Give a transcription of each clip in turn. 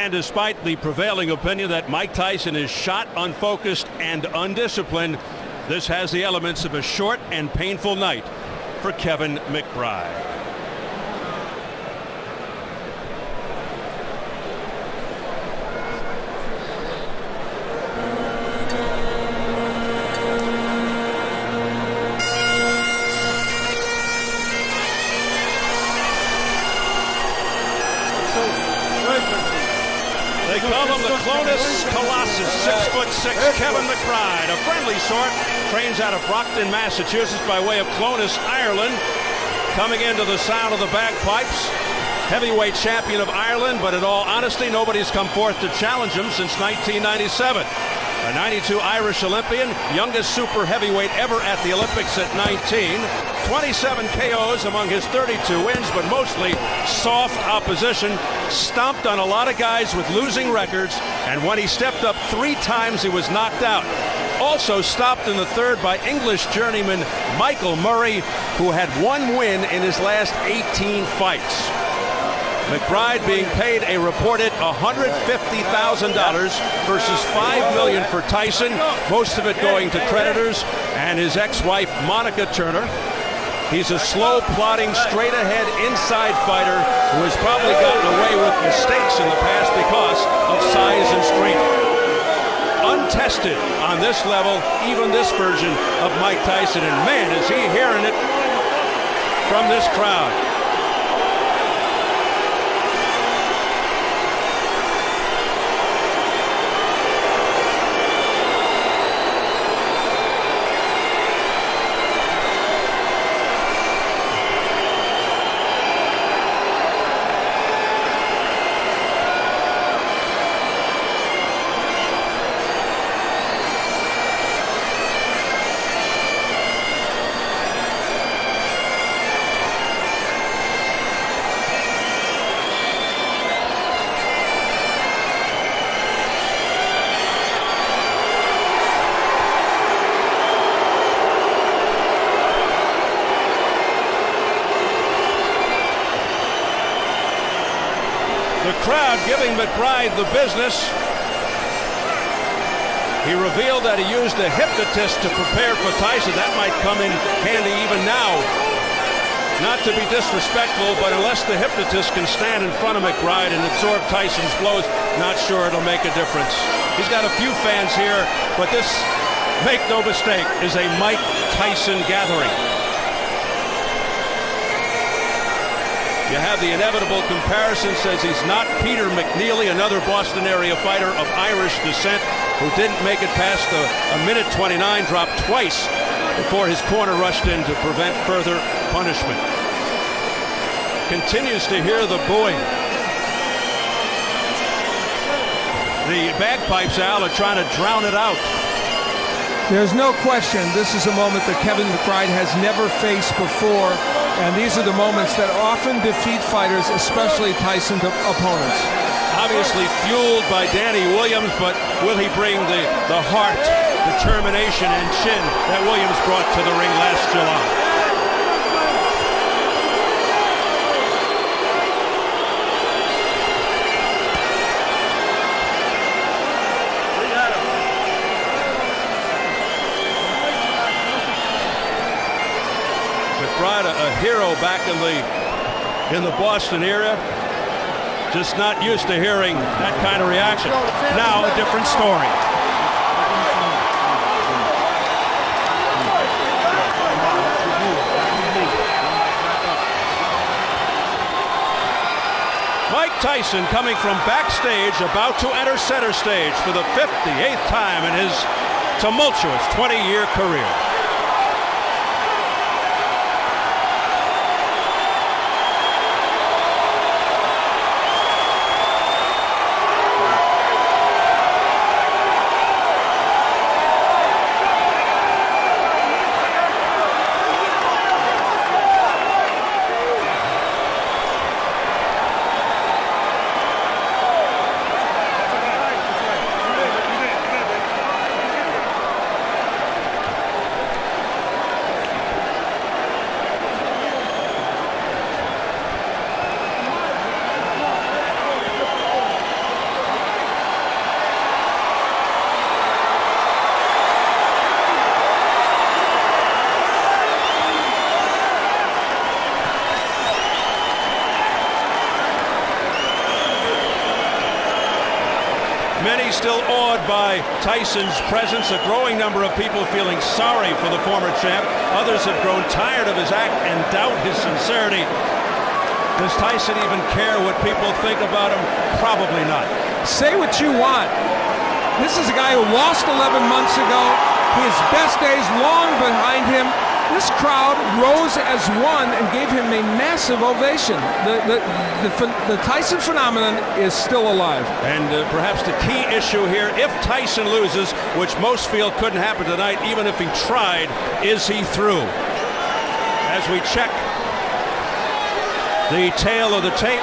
And despite the prevailing opinion that Mike Tyson is shot, unfocused, and undisciplined, this has the elements of a short and painful night for Kevin McBride. They call him the Clonus Colossus, 6'6", Kevin McBride, a friendly sort, trains out of Brockton, Massachusetts by way of Clonus, Ireland. Coming into the sound of the bagpipes, heavyweight champion of Ireland, but in all honesty, nobody's come forth to challenge him since 1997. A 92 Irish Olympian, youngest super heavyweight ever at the Olympics at 19. 27 KOs among his 32 wins, but mostly soft opposition. Stomped on a lot of guys with losing records, and when he stepped up 3 times, he was knocked out. Also stopped in the third by English journeyman Michael Murray, who had 1 win in his last 18 fights. McBride being paid a reported $150,000 versus $5 million for Tyson, most of it going to creditors and his ex-wife Monica Turner. He's a slow, plodding, straight-ahead inside fighter who has probably gotten away with mistakes in the past because of size and strength. Untested on this level, even this version of Mike Tyson, and man, is he hearing it from this crowd. The crowd giving McBride the business. He revealed that he used a hypnotist to prepare for Tyson. That might come in handy even now. Not to be disrespectful, but unless the hypnotist can stand in front of McBride and absorb Tyson's blows, not sure it'll make a difference. He's got a few fans here, but this, make no mistake, is a Mike Tyson gathering. You have the inevitable comparison, says he's not Peter McNeely, another Boston area fighter of Irish descent who didn't make it past a minute 29, dropped twice before his corner rushed in to prevent further punishment. Continues to hear the booing. The bagpipes, Al, are trying to drown it out. There's no question this is a moment that Kevin McBride has never faced before, and these are the moments that often defeat fighters, especially Tyson's opponents. Obviously fueled by Danny Williams, but will he bring the heart, determination, and chin that Williams brought to the ring last July? McBride, a hero back in the Boston area, just not used to hearing that kind of reaction. Now a different story. Mike Tyson coming from backstage, about to enter center stage for the 58th time in his tumultuous 20-year career. Many still awed by Tyson's presence, a growing number of people feeling sorry for the former champ. Others have grown tired of his act and doubt his sincerity. Does Tyson even care what people think about him? Probably not. Say what you want. This is a guy who lost 11 months ago. His best days long behind him. This crowd rose as one and gave him a massive ovation. The Tyson phenomenon is still alive. And perhaps the key issue here, if Tyson loses, which most feel couldn't happen tonight, even if he tried, is he through? As we check the tail of the tape,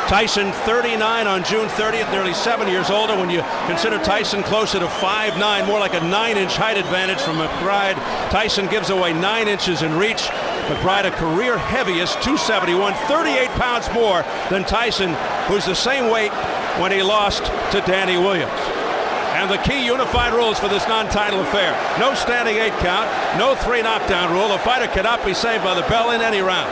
Tyson 39 on June 30th, nearly 7 years older. When you consider Tyson closer to 5'9", more like a 9-inch height advantage from McBride. Tyson gives away 9 inches in reach. McBride, a career heaviest, 271, 38 pounds more than Tyson, who's the same weight when he lost to Danny Williams. And the key unified rules for this non-title affair: no standing 8 count, no 3 knockdown rule. A fighter cannot be saved by the bell in any round.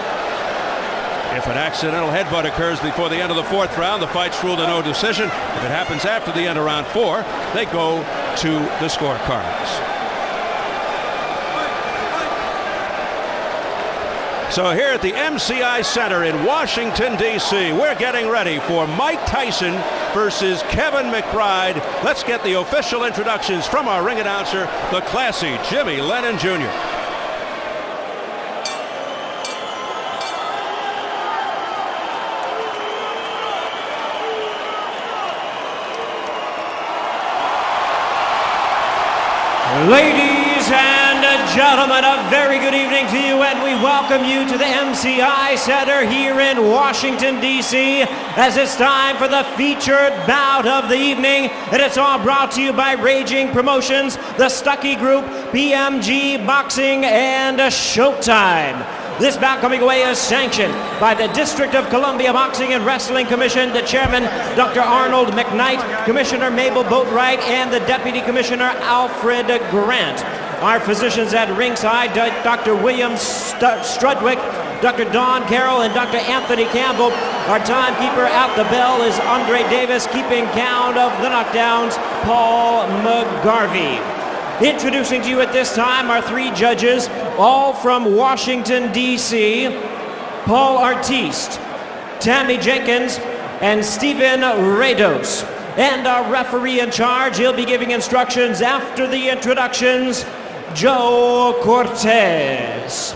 If an accidental headbutt occurs before the end of the 4th round, the fight's ruled a no decision. If it happens after the end of round 4, they go to the scorecards. So here at the MCI Center in Washington, D.C., we're getting ready for Mike Tyson versus Kevin McBride. Let's get the official introductions from our ring announcer, the classy Jimmy Lennon Jr. Ladies and gentlemen, a very good evening to you, and we welcome you to the MCI Center here in Washington, D.C., as it's time for the featured bout of the evening, and it's all brought to you by Raging Promotions, the Stuckey Group, BMG Boxing, and Showtime. This bout coming away is sanctioned by the District of Columbia Boxing and Wrestling Commission, the chairman, Dr. Arnold McKnight, Commissioner Mabel Boatwright, and the Deputy Commissioner Alfred Grant. Our physicians at ringside, Dr. William Strudwick, Dr. Don Carroll, and Dr. Anthony Campbell. Our timekeeper at the bell is Andre Davis, keeping count of the knockdowns, Paul McGarvey. Introducing to you at this time our 3 judges, all from Washington, D.C., Paul Artiste, Tammy Jenkins, and Stephen Rados. And our referee in charge, he'll be giving instructions after the introductions, Joe Cortez.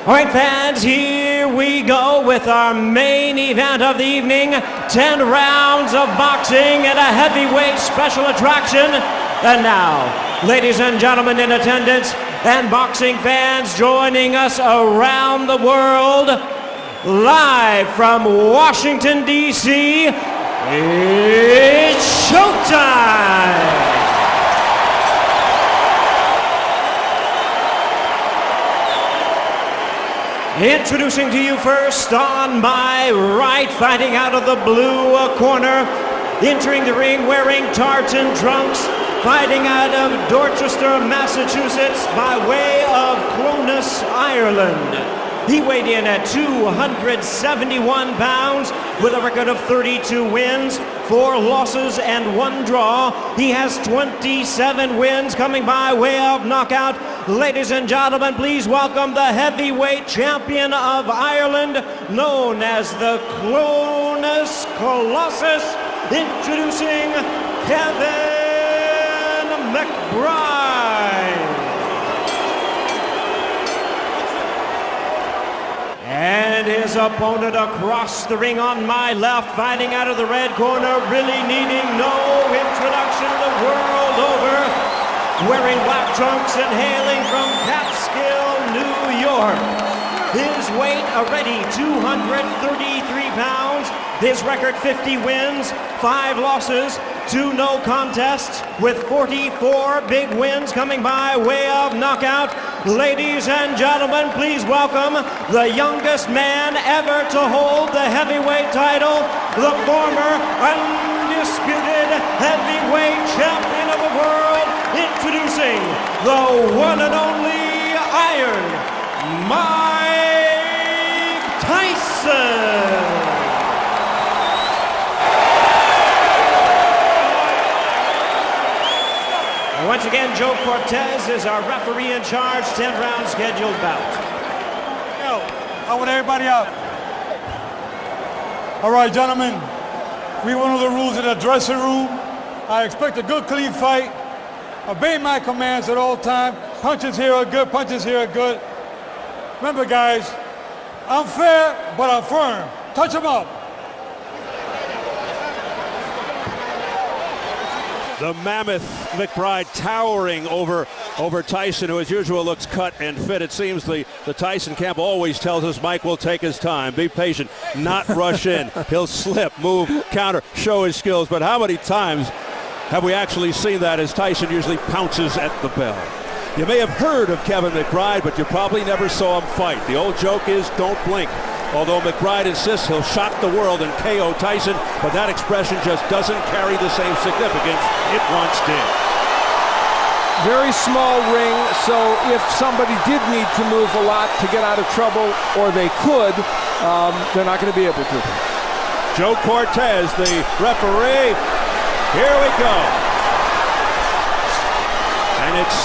All right, fans, here we go with our main event of the evening. 10 rounds of boxing and a heavyweight special attraction. And now, ladies and gentlemen in attendance and boxing fans joining us around the world, live from Washington, D.C., it's showtime! Introducing to you first on my right, fighting out of the blue corner, entering the ring wearing tartan trunks, fighting out of Dorchester, Massachusetts, by way of Clonus, Ireland. He weighed in at 271 pounds with a record of 32 wins, 4 losses, and 1 draw. He has 27 wins coming by way of knockout. Ladies and gentlemen, please welcome the heavyweight champion of Ireland, known as the Clonus Colossus, introducing Kevin McBride. And his opponent across the ring on my left, fighting out of the red corner, really needing no introduction the world over, wearing black trunks and hailing from Catskill, New York. His weight already 233 pounds. His record 50 wins, 5 losses, 2 no contests, with 44 big wins coming by way of knockout. Ladies and gentlemen, please welcome the youngest man ever to hold the heavyweight title, the former undisputed heavyweight champion of the world, introducing the one and only Iron Mike Tyson. Joe Cortez is our referee in charge. 10-round scheduled bout. Yo, I want everybody out. All right, gentlemen. We know the rules in the dressing room. I expect a good, clean fight. Obey my commands at all times. Punches here are good. Punches here are good. Remember, guys, I'm fair, but I'm firm. Touch them up. The mammoth McBride towering over Tyson, who as usual looks cut and fit. It seems the Tyson camp always tells us Mike will take his time, be patient, not rush in. He'll slip, move, counter, show his skills. But how many times have we actually seen that as Tyson usually pounces at the bell? You may have heard of Kevin McBride, but you probably never saw him fight. The old joke is don't blink. Although McBride insists he'll shock the world and KO Tyson, but that expression just doesn't carry the same significance it once did. Very small ring, so if somebody did need to move a lot to get out of trouble, or they could, they're not going to be able to. Joe Cortez, the referee. Here we go. And it's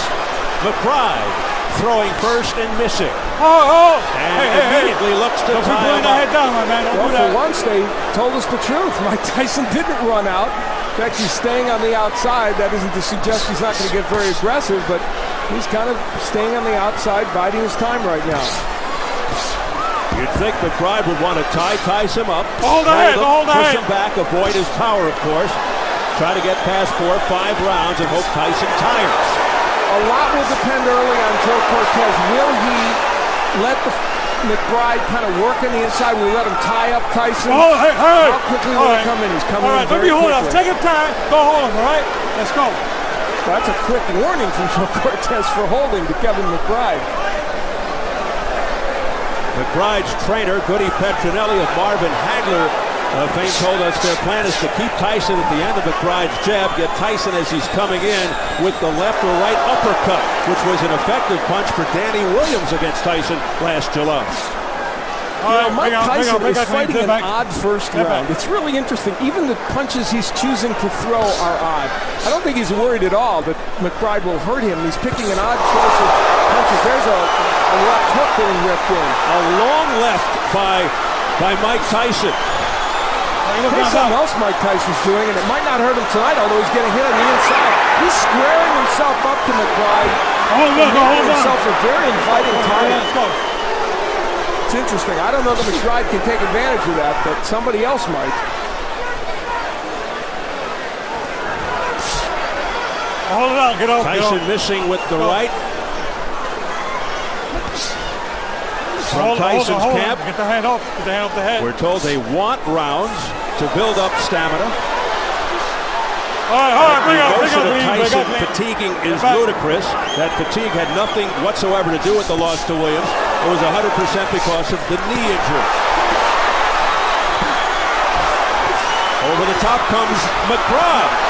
McBride throwing first and missing. And immediately looks to tie him up. Down, my man. Well, for once, they told us the truth. Mike Tyson didn't run out. In fact, he's staying on the outside. That isn't to suggest he's not going to get very aggressive, but he's kind of staying on the outside, biding his time right now. You'd think McBride would want to tie Tyson up. Hold the head, push him back, avoid his power, of course. Try to get past 4 or 5 rounds and hope Tyson tires. A lot will depend early on Joe Cortez. Will he let the McBride kind of work on the inside? Will he let him tie up Tyson? How quickly will he come in? He's coming in very quickly. Hold up. Take your time. Go hold him, all right? Let's go. Well, that's a quick warning from Joe Cortez for holding to Kevin McBride. McBride's trainer, Goody Petronelli of Marvin Hagler fame, told us their plan is to keep Tyson at the end of McBride's jab, get Tyson as he's coming in with the left or right uppercut, which was an effective punch for Danny Williams against Tyson last July. Mike Tyson is fighting an odd first round. It's really interesting. Even the punches he's choosing to throw are odd. I don't think he's worried at all that McBride will hurt him. He's picking an odd choice of punches. There's a left hook getting ripped in. A long left by Mike Tyson. Here's something else Mike Tyson's doing, and it might not hurt him tonight, although he's getting hit on the inside. He's squaring himself up to McBride. Making himself a very inviting target. It's interesting. I don't know that McBride can take advantage of that, but somebody else might. Hold it out. Get off. Tyson missing with the right. From Tyson's camp. Get the hand off. Get the hand off the head. We're told they want rounds to build up stamina. All right, bring up, Tyson fatiguing is ludicrous. That fatigue had nothing whatsoever to do with the loss to Williams. It was 100% because of the knee injury. Over the top comes McBride.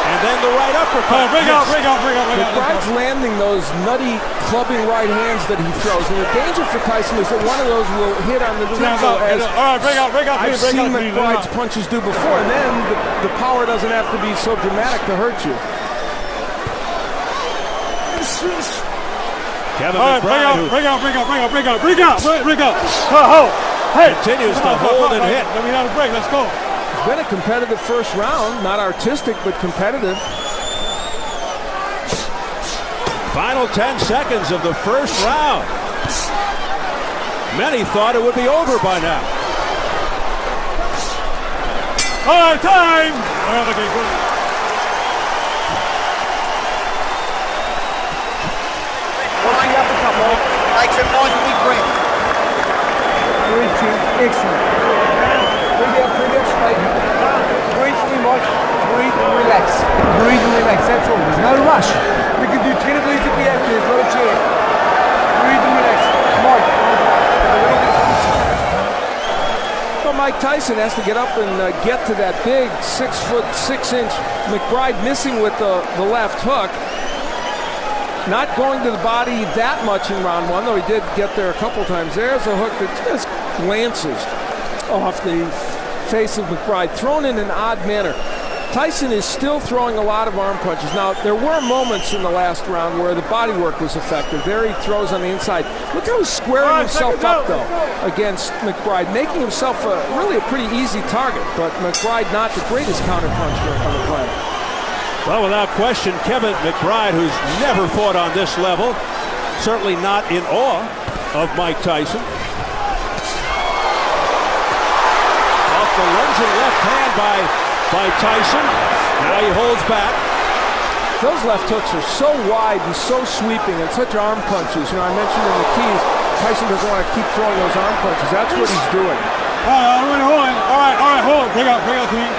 And then the right uppercut. Bring up. McBride's landing those nutty clubbing right hands that he throws. And the danger for Tyson is that one of those will hit on the temple, as all right, bring up. I've seen McBride's punches do before. And then the power doesn't have to be so dramatic to hurt you. Kevin McBride, bring up. Hey, continues to hold and hit. Let me have a break. Let's go. It's been a competitive first round, not artistic, but competitive. Final 10 seconds of the first round. Many thought it would be over by now. All right, time. What's the uppercut, Mike? Make some nice big breath. Excellent. Breathe straight. Breathe through, Mike. Breathe and relax. Breathe and relax. That's all. There's no rush. We can do 10 of these if we have to. There's not a chance. Breathe and relax. Mike. Well, Mike Tyson has to get up and get to that big 6'6" McBride, missing with the left hook. Not going to the body that much in round one, though he did get there a couple times. There's a hook that just glances off the face of McBride, thrown in an odd manner. Tyson is still throwing a lot of arm punches. Now, there were moments in the last round where the body work was effective. There he throws on the inside. Look how he's squaring himself up, though, against McBride, making himself really a pretty easy target. But McBride not the greatest counterpuncher on the planet. Well, without question, Kevin McBride, who's never fought on this level, certainly not in awe of Mike Tyson. Off the lunging left hand by Tyson. Now he holds back. Those left hooks are so wide and so sweeping and such arm punches. You know, I mentioned in the keys, Tyson doesn't want to keep throwing those arm punches. That's what he's doing. All right, hold. Bring out clean.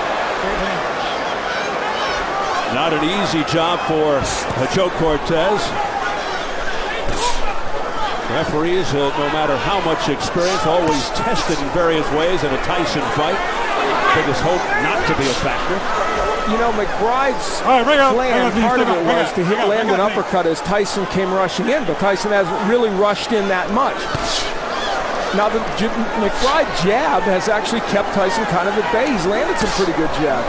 Not an easy job for Joe Cortez. Referees, no matter how much experience, always tested in various ways in a Tyson fight. Biggest hope not to be a factor. You know, McBride's plan, part of it was to land an uppercut as Tyson came rushing in, but Tyson hasn't really rushed in that much. Now, the McBride jab has actually kept Tyson kind of at bay. He's landed some pretty good jabs.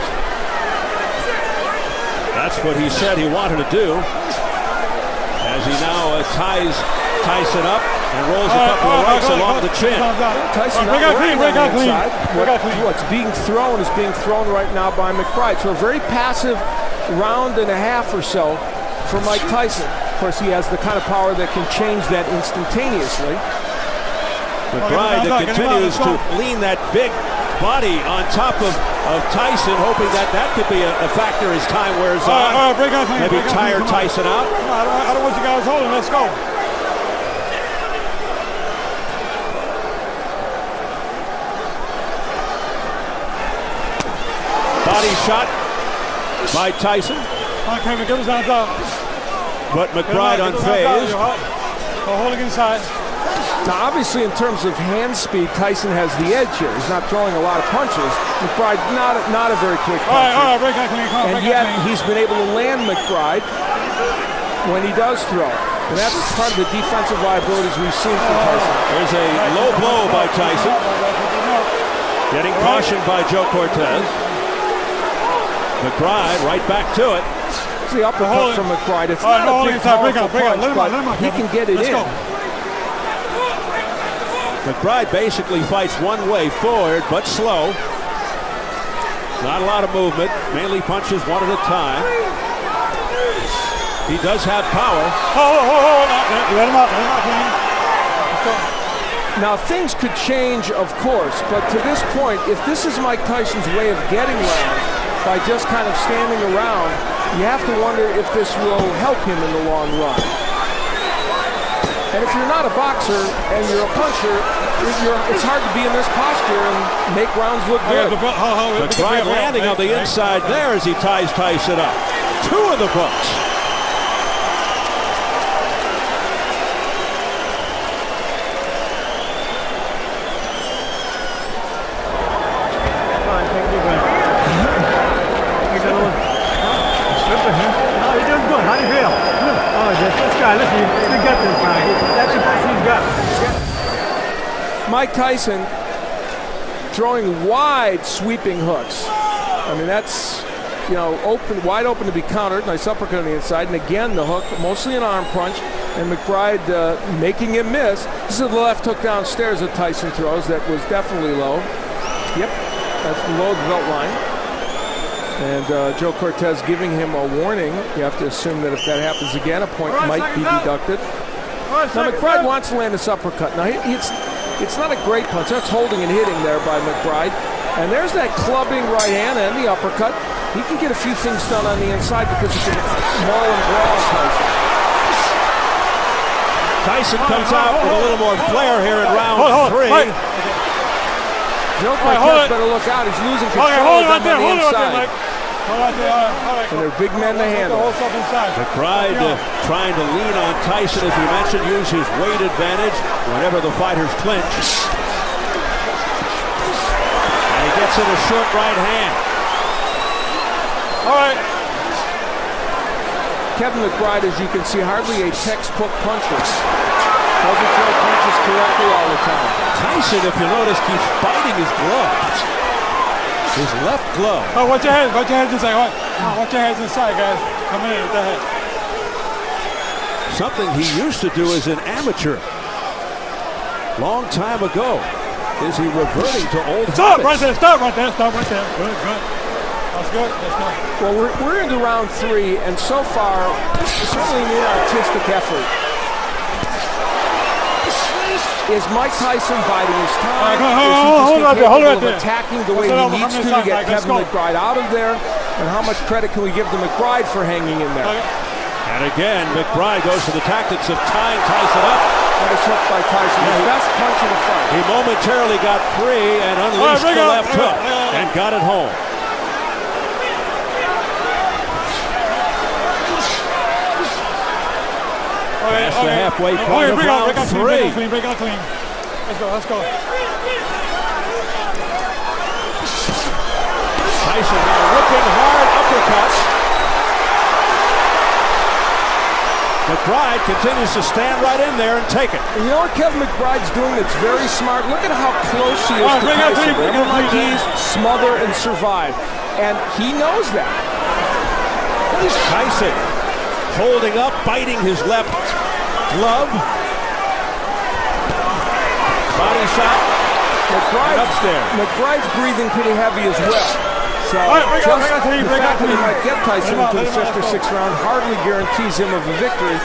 That's what he said he wanted to do, as he now ties Tyson up and rolls a couple of rights along the chin. Tyson not running on the inside. What's being thrown is being thrown right now by McBride. So a very passive round and a half or so for Mike Tyson. Of course, he has the kind of power that can change that instantaneously. McBride that continues to lean that big body on top of Tyson, hoping that could be a factor as time wears on. Maybe tire Tyson out. I don't want you guys holding. Let's go. Body shot by Tyson. But McBride unfazed. Holding inside. Now, obviously, in terms of hand speed, Tyson has the edge here. He's not throwing a lot of punches. McBride, not a very quick puncher. All right, break that clean. And yet, he's been able to land McBride when he does throw. And that's part of the defensive liabilities we've seen from Tyson. There's a low blow by Tyson. Getting cautioned by Joe Cortez. McBride right back to it. It's the uppercut from McBride. It's not a big powerful punch, but he can get it in. McBride basically fights one way forward, but slow. Not a lot of movement, mainly punches one at a time. He does have power. Let him out, Now, things could change, of course, but to this point, if this is Mike Tyson's way of getting rounds by just kind of standing around, you have to wonder if this will help him in the long run. And if you're not a boxer and you're a puncher, it's hard to be in this posture and make rounds look good. McBride landing on the inside there as he ties Tyson up. Two of the books. Mike Tyson throwing wide sweeping hooks. I mean, that's, you know, wide open to be countered. Nice uppercut on the inside. And again, the hook, mostly an arm punch. And McBride making him miss. This is the left hook downstairs that Tyson throws. That was definitely low. Yep, that's below the belt line. And Joe Cortez giving him a warning. You have to assume that if that happens again, a point might be deducted. Now, McBride wants to land this uppercut. Now, it's not a great punch. That's holding and hitting there by McBride. And there's that clubbing right hand and the uppercut. He can get a few things done on the inside because he can maul and brawl Tyson. Tyson comes out with a little more flair here in round three. Joe Cortez better look out. He's losing control of them on the inside. And they're big men to handle. McBride trying to lean on Tyson, as we mentioned, use his weight advantage whenever the fighters clinch. And he gets in a short right hand. All right. Kevin McBride, as you can see, hardly a textbook puncher. Doesn't throw punches correctly all the time. Tyson, if you notice, keeps biting his gloves. his left glove. Oh, watch your heads inside. Watch your heads inside, guys. Come in with the head. Something he used to do as an amateur. Long time ago. Is he reverting to old Stop habits? right there. Stop right there. Stop right there. Good, good. That's good. That's good. Well, we're into round 3, and so far, certainly an artistic effort. Is Mike Tyson biding his time? Hold right there. Attacking the way he needs to get Kevin McBride out of there? And how much credit can we give to McBride for hanging in there? And again, McBride goes to the tactics of tying Tyson up. That is hooked by Tyson. His best punch of the fight. He momentarily got free and unleashed the left hook and got it home. Past the halfway point of round 3. Break out clean. Let's go. Tyson now whipping hard uppercuts. McBride continues to stand right in there and take it. And you know what Kevin McBride's doing that's very smart? Look at how close he is to Tyson. Remember, Mike, he's smother and survive. And he knows that. Tyson holding up, biting his left glove. Body shot. McBride's breathing pretty heavy as well. So the fact that he might get Tyson into the 5th or 6th round hardly guarantees him of a victory.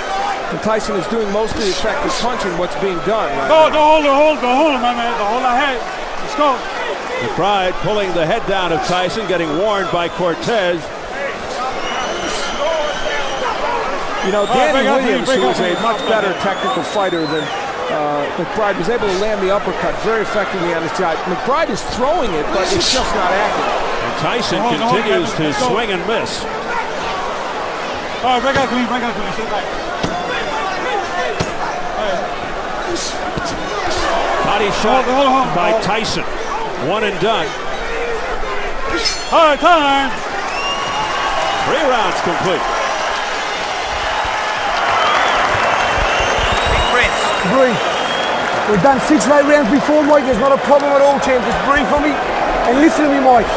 And Tyson is doing most of the effective punching, what's being done. Right don't hold him, my man. Don't hold the head. Let's go. McBride pulling the head down of Tyson, getting warned by Cortez. You know, Danny Williams, who is a much better technical fighter than McBride, was able to land the uppercut very effectively on his side. McBride is throwing it, but it's just not accurate. And Tyson continues to swing and miss. All right, break out clean. Sit back. Body shot by Tyson. One and done. All right, time. 3 rounds complete. Breathe. We've done 6 late rounds before, Mike. There's not a problem at all, champ. Just breathe for me and listen to me, Mike.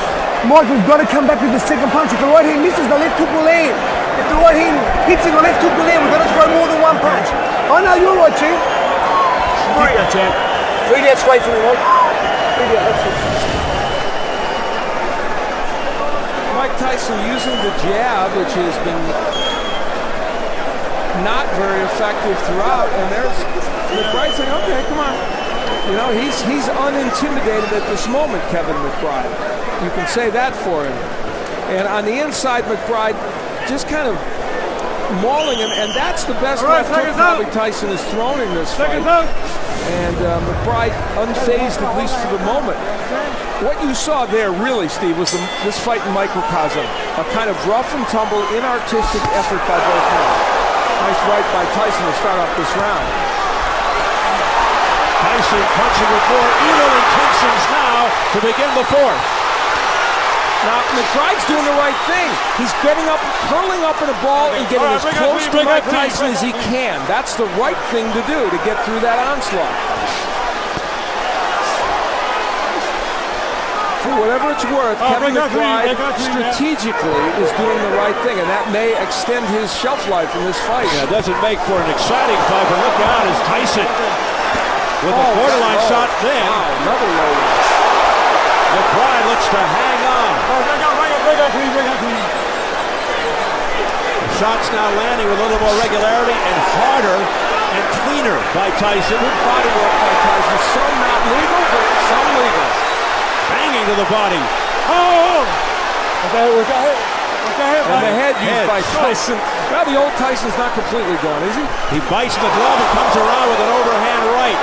Mike, we've got to come back with the second punch. If the right hand misses, the left hook will land. If the right hand hits it, the left hook will land. We've got to throw more than one punch. I know you're right, champ. Breathe out, champ. Breathe out straight for me, Mike. Breathe out, that's it. Mike Tyson using the jab, which has been not very effective throughout, and there's McBride saying, okay, come on. You know, he's unintimidated at this moment, Kevin McBride. You can say that for him. And on the inside, McBride just kind of mauling him, and that's the best left hook probably Tyson has thrown in this fight. And McBride unfazed, at least for the moment. What you saw there, really, Steve, was this fight in microcosm. A kind of rough and tumble, inartistic effort by both men. Nice right by Tyson to start off this round. Tyson punching with more evil intentions now to begin the 4th. Now, McBride's doing the right thing. He's getting up, curling up in a ball and getting as close to Mike Tyson as he can. That's the right thing to do to get through that onslaught. For whatever it's worth, Kevin McBride strategically is doing the right thing, and that may extend his shelf life in this fight. Yeah, it doesn't make for an exciting fight, but look out as Tyson with a borderline shot then. Wow, another low one. McBride looks to hang on. Break out clean. The shot's now landing with a little more regularity and harder and cleaner by Tyson. Good body work by Tyson. Some not legal, but some legal. Banging to the body. Oh! What's that? And the head used by Tyson. Well, the old Tyson's not completely gone, is he? He bites the glove and comes around with an overhand right.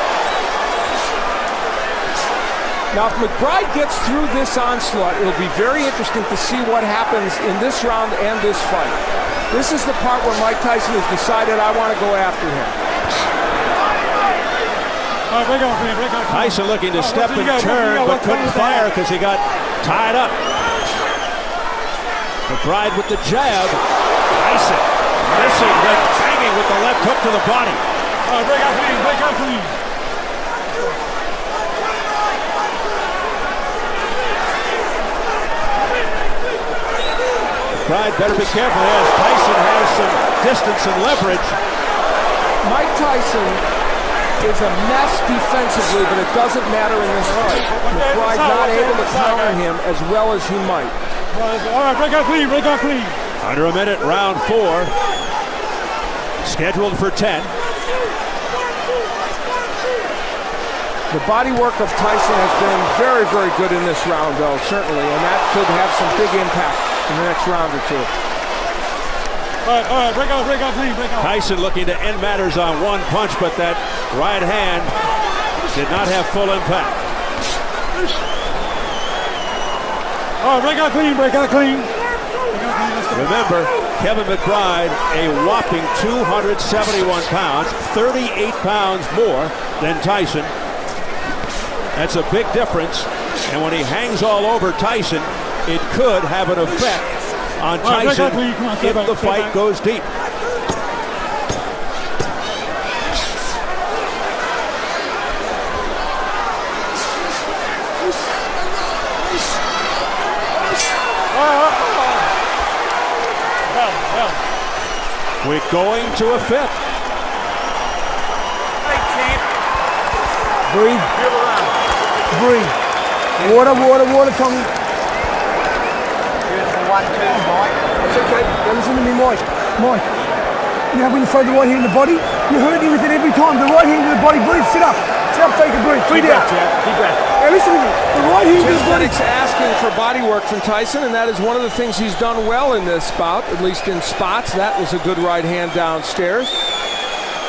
Now, if McBride gets through this onslaught, it'll be very interesting to see what happens in this round and this fight. This is the part where Mike Tyson has decided, I want to go after him. Tyson looking to step and turn, but couldn't fire because he got tied up. McBride with the jab. Tyson missing, then banging with the left hook to the body. Break out clean. McBride better be careful as Tyson has some distance and leverage. Mike Tyson is a mess defensively, but it doesn't matter in this fight. McBride not able to counter him as well as he might. All right, break out clean, break out clean. Under a minute, round 4. Scheduled for 10. The body work of Tyson has been very, very good in this round, though, certainly, and that could have some big impact in the next round or two. All right, break out clean, break out. Tyson looking to end matters on one punch, but that right hand did not have full impact. All right, break out clean, break out clean. Remember, Kevin McBride, a whopping 271 pounds, 38 pounds more than Tyson. That's a big difference, and when he hangs all over Tyson, it could have an effect on Tyson if the fight goes deep. We're going to a 5th. Breathe. Breathe. Water, Tommy. Here's the 1-2, Mike. That's okay. Now listen to me, Mike. Mike. You know when you throw the right hand in the body? You're hurting with it every time. The right hand in the body. Breathe. Sit up. Sit up so you can breathe. Breathe out. Deep breath. Now listen to me. The right hand in the body. It's asking for body work from Tyson, and that is one of the things he's done well in this bout, at least in spots. That was a good right hand downstairs.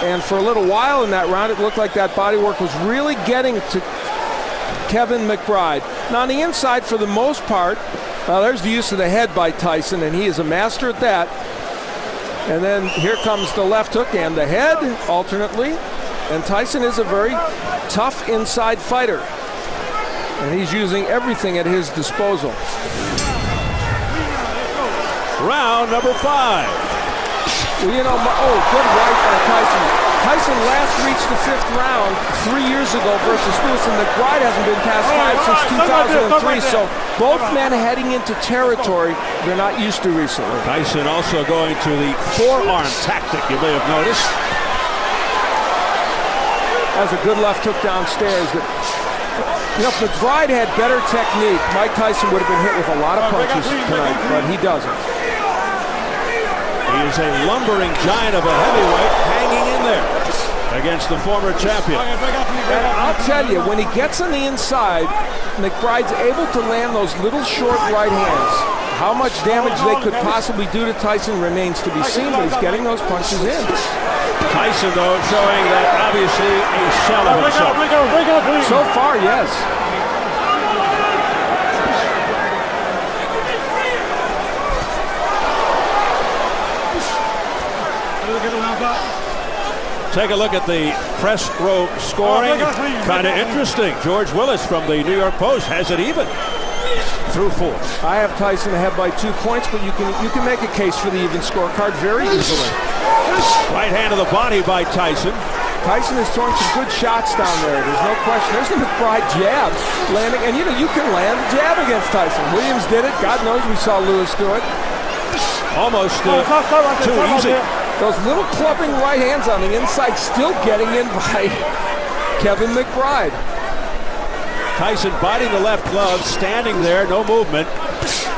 And for a little while in that round, it looked like that body work was really getting to Kevin McBride. Now on the inside, for the most part, there's the use of the head by Tyson, and he is a master at that. And then here comes the left hook and the head alternately. And Tyson is a very tough inside fighter, and he's using everything at his disposal. Round number 5. Well, you know, good right by Tyson. Tyson last reached the 5th round 3 years ago versus Lewis, and McBride hasn't been past 5 since 2003, so both men heading into territory they're not used to recently. Tyson also going to the forearm tactic, you may have noticed. That's a good left hook downstairs. You know, if McBride had better technique, Mike Tyson would have been hit with a lot of punches tonight, but he doesn't. He is a lumbering giant of a heavyweight hanging in there against the former champion. And I'll tell you, when he gets on the inside, McBride's able to land those little short right hands. How much damage they could possibly do to Tyson remains to be seen, but he's getting those punches in. Tyson, though, showing that obviously a shell of himself. So far, yes. Take a look at the press row scoring. Kind of interesting. George Willis from the New York Post has it even through 4. I have Tyson ahead by 2 points, but you can make a case for the even scorecard very easily. Right hand to the body by Tyson. Tyson is throwing some good shots down there. There's no question. There's the McBride jab landing, and you can land a jab against Tyson. Williams did it. God knows we saw Lewis do it. Almost too easy. Those little clubbing right hands on the inside still getting in by Kevin McBride. Tyson biting the left glove, standing there, no movement.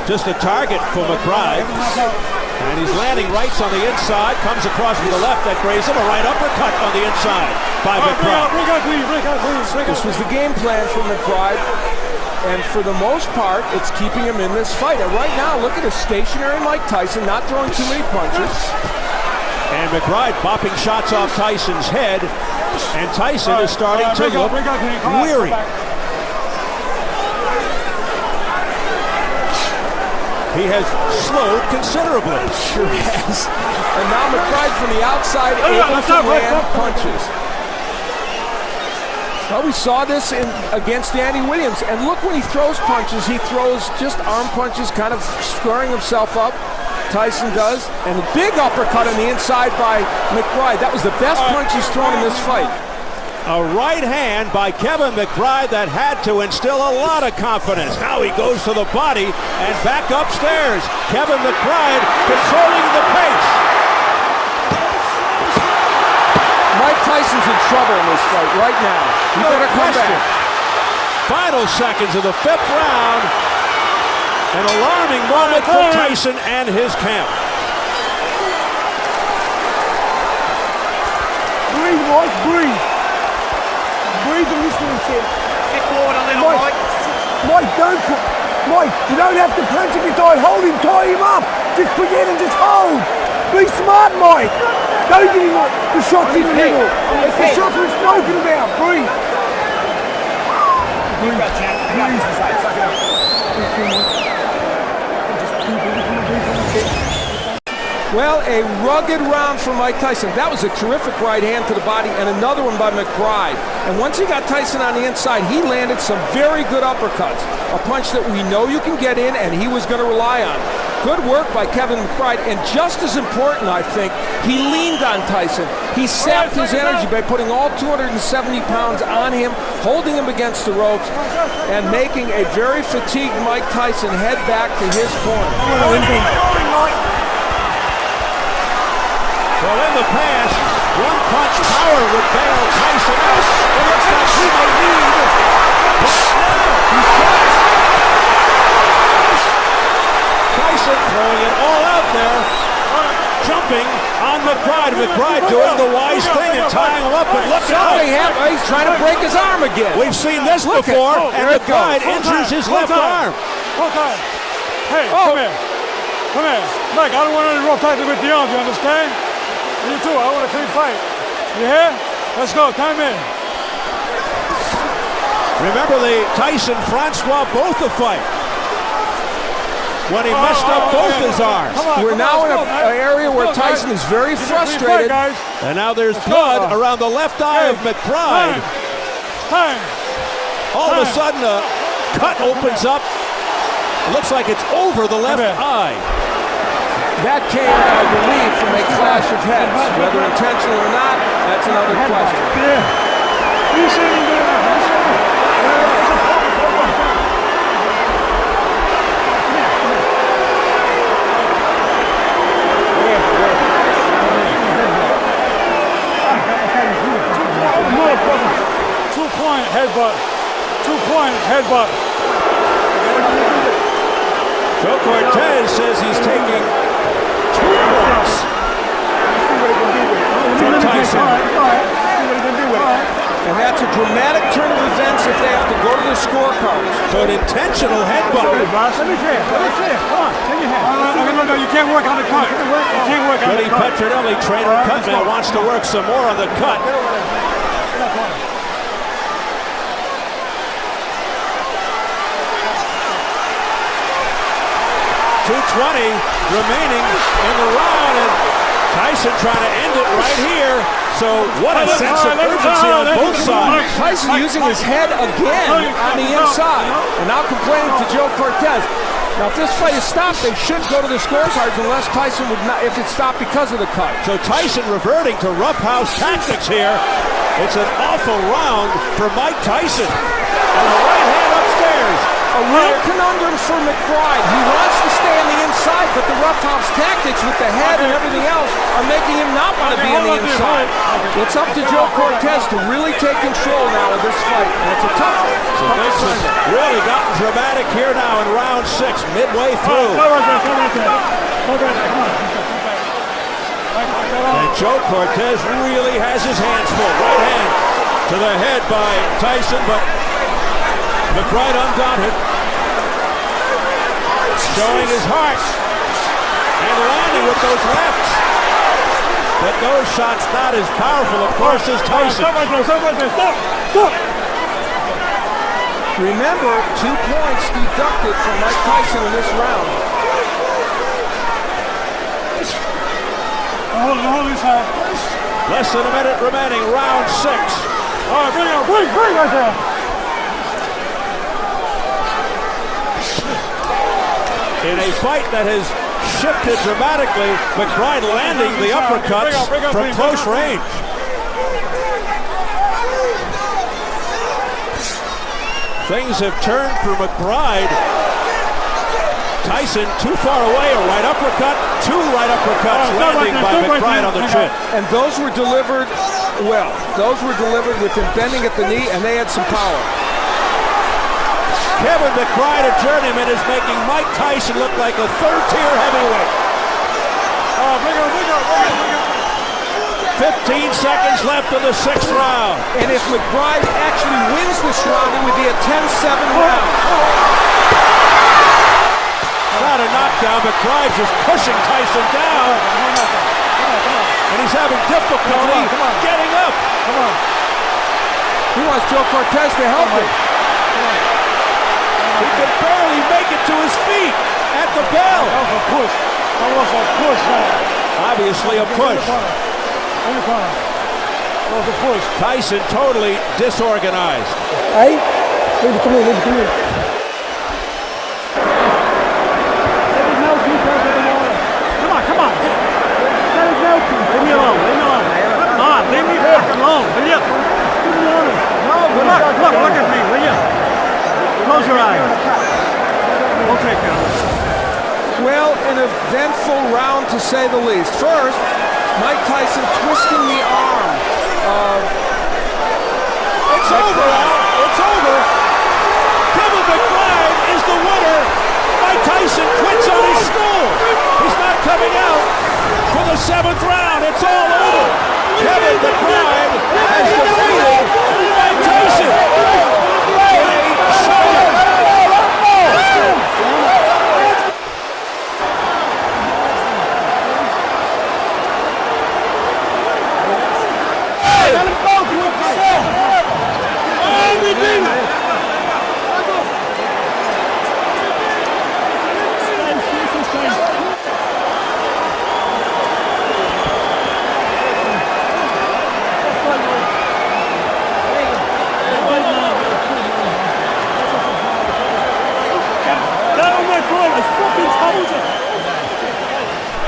Just a target for McBride. And he's landing rights on the inside, comes across with the left that grazes him, a right uppercut on the inside by McBride. This was the game plan for McBride, and for the most part, it's keeping him in this fight. And right now, look at a stationary Mike Tyson, not throwing too many punches. And McBride bopping shots off Tyson's head, and Tyson is starting to look weary. He has slowed considerably. Sure has. And now McBride from the outside able to land punches. Well, we saw this against Danny Williams, and look when he throws punches, he throws just arm punches, kind of squaring himself up. Tyson does, and a big uppercut on the inside by McBride. That was the best punch he's thrown in this fight. A right hand by Kevin McBride that had to instill a lot of confidence. Now he goes to the body and back upstairs. Kevin McBride controlling the pace. Mike Tyson's in trouble in this fight right now. He better come back. Final seconds of the 5th round. An alarming moment for Tyson and his camp. Breathe, Mike, breathe. Breathe and listen to him. Sit forward a little, Mike. Mike, don't put... Mike, you don't have to punch him. You hold him, tie him up. Just put in and just hold. Be smart, Mike. Don't give him the shots in the middle. It's the shots we're spoken about. Breathe. Breathe. Well, a rugged round for Mike Tyson. That was a terrific right hand to the body and another one by McBride. And once he got Tyson on the inside, he landed some very good uppercuts. A punch that we know you can get in and he was going to rely on. Good work by Kevin McBride. And just as important, I think, he leaned on Tyson. He sapped his energy by putting all 270 pounds on him, holding him against the ropes, and making a very fatigued Mike Tyson head back to his corner. Well, in the past, one-punch power would bail Tyson out. It looks like he may need. Tyson throwing it all out there, jumping on McBride. McBride doing the wise thing and tying him up, but look out. He's trying to break his arm again. We've seen this before, and McBride injures his left arm. Okay. Hey, come here. Come here. Mike, I don't want any rough tactics with the arms, you understand? You too, I want a clean fight. You hear? Let's go, come in. Remember the Tyson-Francois Botha fight when he messed up both his arms. We're now in an area where Tyson is very frustrated. And now there's blood around the left eye of McBride. All of a sudden, a cut opens up. It looks like it's over the left eye. That came, I believe, from a clash of heads. Whether intentional or not, that's another question. Two-point headbutt. Two-point headbutt. Joe Cortez says he's taking 2 points from Tyson. And that's a dramatic turn of events if they have to go to the scorecards. So an intentional headbutt. Let me see it. Come on, take your hand. No, you can't work on the cut. You can't work on the cut. Petronelli, trainer Cutman, wants to work some more on the cut. 2:20 remaining in the round, and Tyson trying to end it right here. So what a sense of urgency on both sides. Tyson using his head again on the inside, and now complaining to Joe Cortez. Now, if this fight is stopped, they should go to the scorecards unless Tyson would not, if it's stopped because of the cut. So Tyson reverting to roughhouse tactics here. It's an awful round for Mike Tyson. And the right hand upstairs. A real conundrum for McBride. He wants to stay on the inside, but the roughhouse tactics with the head and everything else are making him not want to be on the inside. It's up to Joe Cortez to really take control now of this fight, and it's a tough one. So this has really gotten dramatic here now in round 6, midway through. And Joe Cortez really has his hands full. Right hand to the head by Tyson, but McBride undaunted, showing his heart and landing with those lefts. But those shots not as powerful, of course, as Tyson. Remember, 2 points deducted from Mike Tyson in this round. Hold his hand. Less than a minute remaining, round 6. All right, bring right there. In a fight that has shifted dramatically, McBride landing the uppercuts from close range. Things have turned for McBride. Tyson too far away, a right uppercut, two right uppercuts landing by McBride on the chin. And those were delivered well. Those were delivered with him bending at the knee, and they had some power. Kevin McBride, a journeyman, is making Mike Tyson look like a third-tier heavyweight. 15 seconds left in the 6th round. And if McBride actually wins this round, it would be a 10-7 round. Not a knockdown. McBride just pushing Tyson down. And he's having difficulty getting up. He wants Joe Cortez to help him. He can barely make it to his feet at the bell. That was a push. That was a push. Obviously a push. That was a push. Tyson totally disorganized. Hey, come here. Come on. Leave me alone. Come on, leave me alone, will you? Look at me, will you? Close your eyes. We'll take care of it. Well, an eventful round to say the least. First, Mike Tyson twisting the arm of... It's over, Al. It's over. Kevin McBride is the winner. Mike Tyson quits on his stool. He's not coming out for the 7th round. It's all over. Kevin McBride has defeated Mike Tyson in a showdown.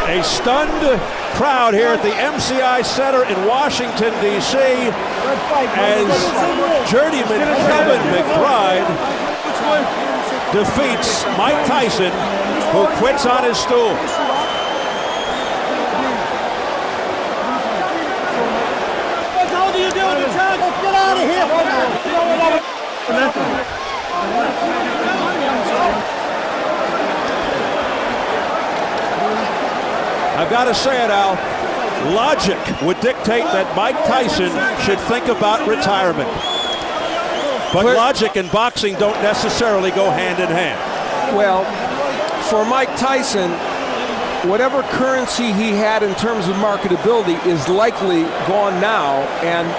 A stunned crowd here at the MCI Center in Washington, D.C. as journeyman Kevin McBride defeats Mike Tyson, who quits on his stool. What are you doing, Chuck? Get out of here! I've got to say it, Al. Logic would dictate that Mike Tyson should think about retirement. But logic and boxing don't necessarily go hand in hand. Well, for Mike Tyson, whatever currency he had in terms of marketability is likely gone now. And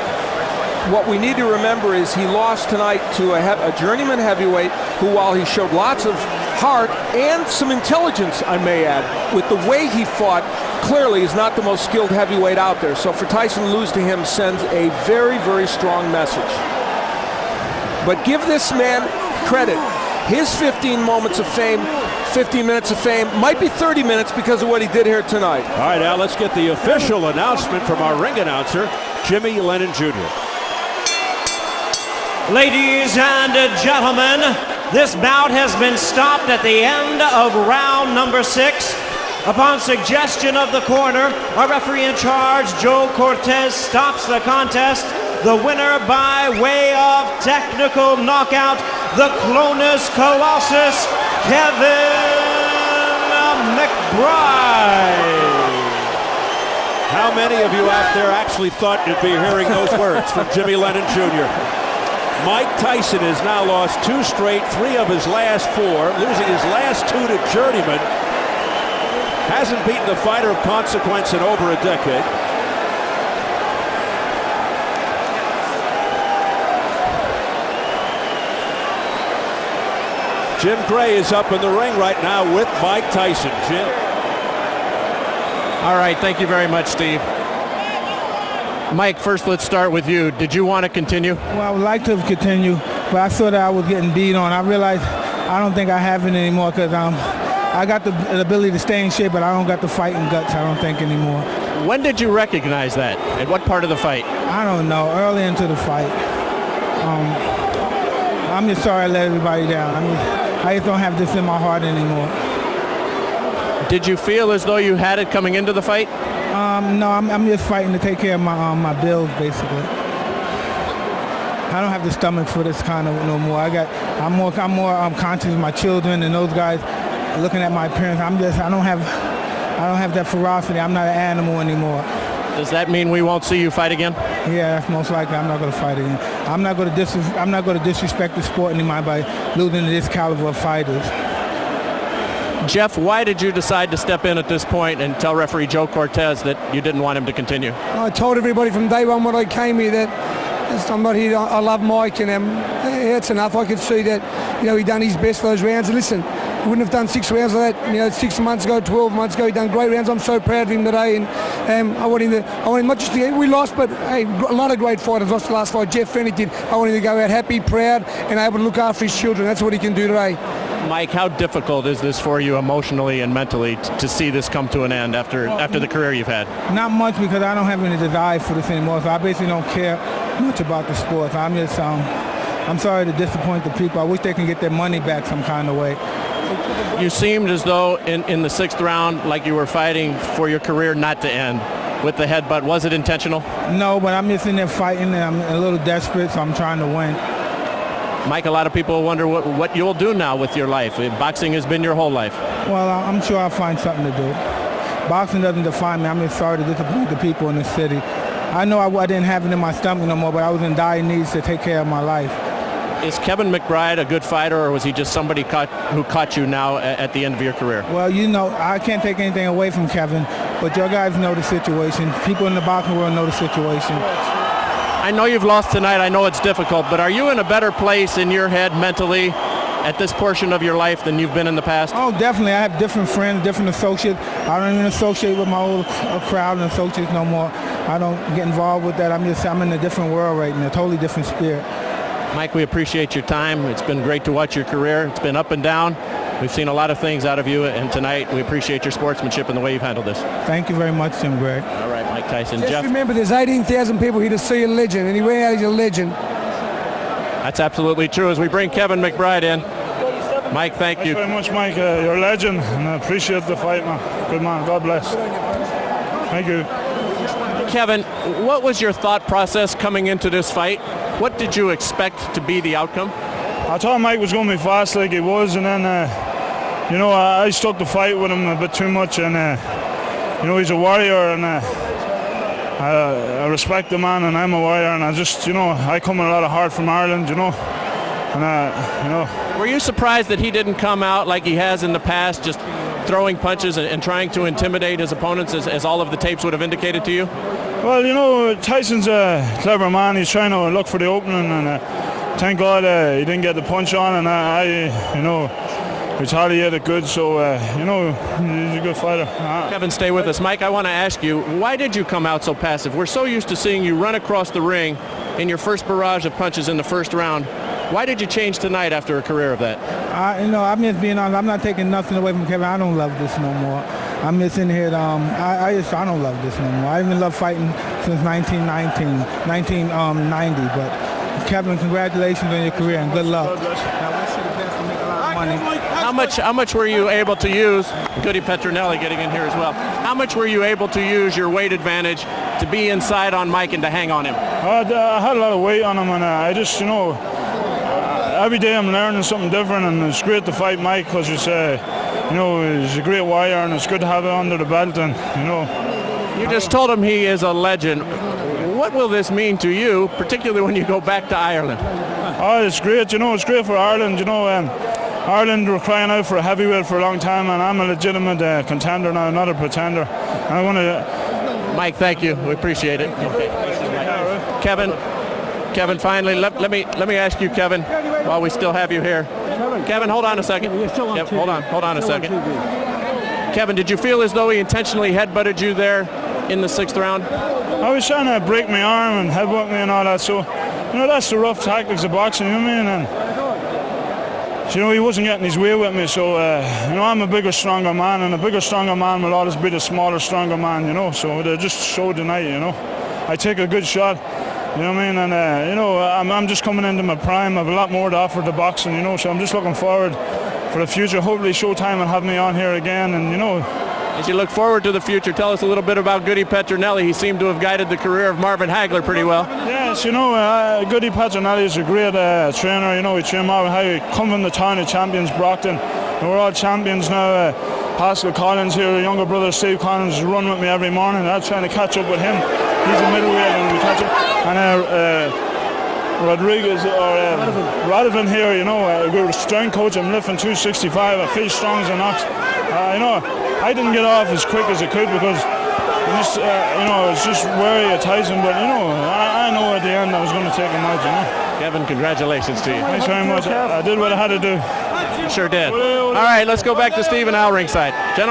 what we need to remember is he lost tonight to a journeyman heavyweight who, while he showed lots of heart and some intelligence, I may add, with the way he fought, clearly is not the most skilled heavyweight out there. So for Tyson to lose to him sends a very, very strong message. But give this man credit. His 15 moments of fame, 15 minutes of fame, might be 30 minutes because of what he did here tonight. All right, Al, let's get the official announcement from our ring announcer, Jimmy Lennon Jr. Ladies and gentlemen, this bout has been stopped at the end of round number 6. Upon suggestion of the corner, our referee in charge, Joe Cortez, stops the contest. The winner by way of technical knockout, the Clonus Colossus, Kevin McBride. How many of you out there actually thought you'd be hearing those words from Jimmy Lennon Jr.? Mike Tyson has now lost 2 straight, 3 of his last 4, losing his last 2 to journeyman. Hasn't beaten a fighter of consequence in over a decade. Jim Gray is up in the ring right now with Mike Tyson. Jim. All right, thank you very much, Steve. Mike, first let's start with you. Did you want to continue? Well, I would like to continue, but I saw that I was getting beat on. I realized I don't think I have it anymore because I got the ability to stay in shape, but I don't got the fighting guts, I don't think, anymore. When did you recognize that? At what part of the fight? I don't know. Early into the fight. I'm just sorry I let everybody down. I just don't have this in my heart anymore. Did you feel as though you had it coming into the fight? No, I'm just fighting to take care of my bills, basically. I don't have the stomach for this kind of no more. I'm more conscious of my children and those guys looking at my appearance. I don't have that ferocity. I'm not an animal anymore. Does that mean we won't see you fight again? Yeah, that's most likely. I'm not going to fight again. I'm not going to disrespect the sport anymore by losing to this caliber of fighters. Jeff, why did you decide to step in at this point and tell referee Joe Cortez that you didn't want him to continue? I told everybody from day one when I came here that I'm not here. I love Mike, and that's enough. I could see that, he done his best for those rounds. And listen, he wouldn't have done 6 rounds like that, 6 months ago, 12 months ago. He done great rounds. I'm so proud of him today, and I want him not just to get, we lost, but hey, a lot of great fighters lost the last fight. Jeff Fennick did. I want him to go out happy, proud, and able to look after his children. That's what he can do today. Mike, how difficult is this for you emotionally and mentally to see this come to an end after the career you've had? Not much, because I don't have any desire for this anymore, so I basically don't care much about the sport. I'm just, I'm sorry to disappoint the people. I wish they can get their money back some kind of way. You seemed as though in the 6th round like you were fighting for your career not to end with the headbutt. Was it intentional? No, but I'm just in there fighting, and I'm a little desperate, so I'm trying to win. Mike, a lot of people wonder what you'll do now with your life. Boxing has been your whole life. Well, I'm sure I'll find something to do. Boxing doesn't define me. I'm just sorry to disappoint the people in the city. I know I didn't have it in my stomach no more, but I was in dire needs to take care of my life. Is Kevin McBride a good fighter, or was he just somebody who caught you now at the end of your career? Well, I can't take anything away from Kevin, but your guys know the situation. People in the boxing world know the situation. I know you've lost tonight. I know it's difficult, but are you in a better place in your head mentally at this portion of your life than you've been in the past? Oh, definitely. I have different friends, different associates. I don't even associate with my old crowd and associates no more. I don't get involved with that. I'm in a different world right now, a totally different spirit. Mike, we appreciate your time. It's been great to watch your career. It's been up and down. We've seen a lot of things out of you, and tonight we appreciate your sportsmanship and the way you've handled this. Thank you very much, Jim Gregg. All right, Mike Tyson. Just Jeff, remember, there's 18,000 people here to see a legend, and he went out as a legend. That's absolutely true. As we bring Kevin McBride in, Mike, thank you. Thanks very much, Mike. You're a legend, and I appreciate the fight, man. Good man. God bless. Thank you. Kevin, what was your thought process coming into this fight? What did you expect to be the outcome? I thought Mike was going to be fast like he was, and then, I stuck the fight with him a bit too much, and, he's a warrior, and I respect the man, and I'm a warrior, and I just, I come with a lot of heart from Ireland, and, Were you surprised that he didn't come out like he has in the past, just throwing punches and trying to intimidate his opponents, as all of the tapes would have indicated to you? Well, Tyson's a clever man. He's trying to look for the opening, and thank God he didn't get the punch on, and I retaliated good, so, he's a good fighter. Kevin, stay with us. Mike, I want to ask you, why did you come out so passive? We're so used to seeing you run across the ring in your first barrage of punches in the first round. Why did you change tonight after a career of that? I'm just being honest. I'm not taking nothing away from Kevin. I don't love this no more. I'm just in here. I don't love this no more. I even love fighting since 1990. But Kevin, congratulations on your career and good luck. I wish you the best and make a lot of money. How much were you able to use? Goody Petronelli getting in here as well. How much were you able to use your weight advantage to be inside on Mike and to hang on him? I had a lot of weight on him, and I just, every day I'm learning something different, and it's great to fight Mike because he's a great warrior, and it's good to have it under the belt, and You just told him he is a legend. What will this mean to you, particularly when you go back to Ireland? Oh, it's great. It's great for Ireland. Ireland were crying out for a heavyweight for a long time, and I'm a legitimate contender now, not a pretender. I want to. Mike, thank you. We appreciate it. Okay. Kevin, finally, let me ask you, Kevin, while we still have you here. Kevin, hold on a second. Yep, hold on a second. Kevin, did you feel as though he intentionally headbutted you there in the 6th round? I was trying to break my arm and headbutt me and all that, so that's the rough tactics of boxing, you know what I mean? And So, you know, he wasn't getting his way with me. So, you know, I'm a bigger, stronger man, and a bigger, stronger man will always be the smaller, stronger man, you know. So they just showed tonight, you know. I take a good shot, you know what I mean? And, you know, I'm just coming into my prime. I have a lot more to offer to boxing, you know. So I'm just looking forward for the future. Hopefully Showtime will have me on here again, and, you know. As you look forward to the future, tell us a little bit about Goody Petronelli. He seemed to have guided the career of Marvin Hagler pretty well. Yes, you know, Goody Petronelli is a great trainer. You know, he trained Marvin Hagler. He come from the town of champions, Brockton. And we're all champions now. Pascal Collins here, a younger brother, Steve Collins, run with me every morning. I'm trying to catch up with him. He's a middleweight and we catch up. And Rodriguez or Radovan here, you know, a good strength coach. I'm lifting 265. I feel strong as an ox. You know, I didn't get off as quick as I could because just, you know, I was just wary of Tyson. But, you know, I know at the end I was going to take him out, you know. Kevin, congratulations to you. Thanks very much. I did what I had to do. You sure did. All right, let's go back to Steve and Al ringside.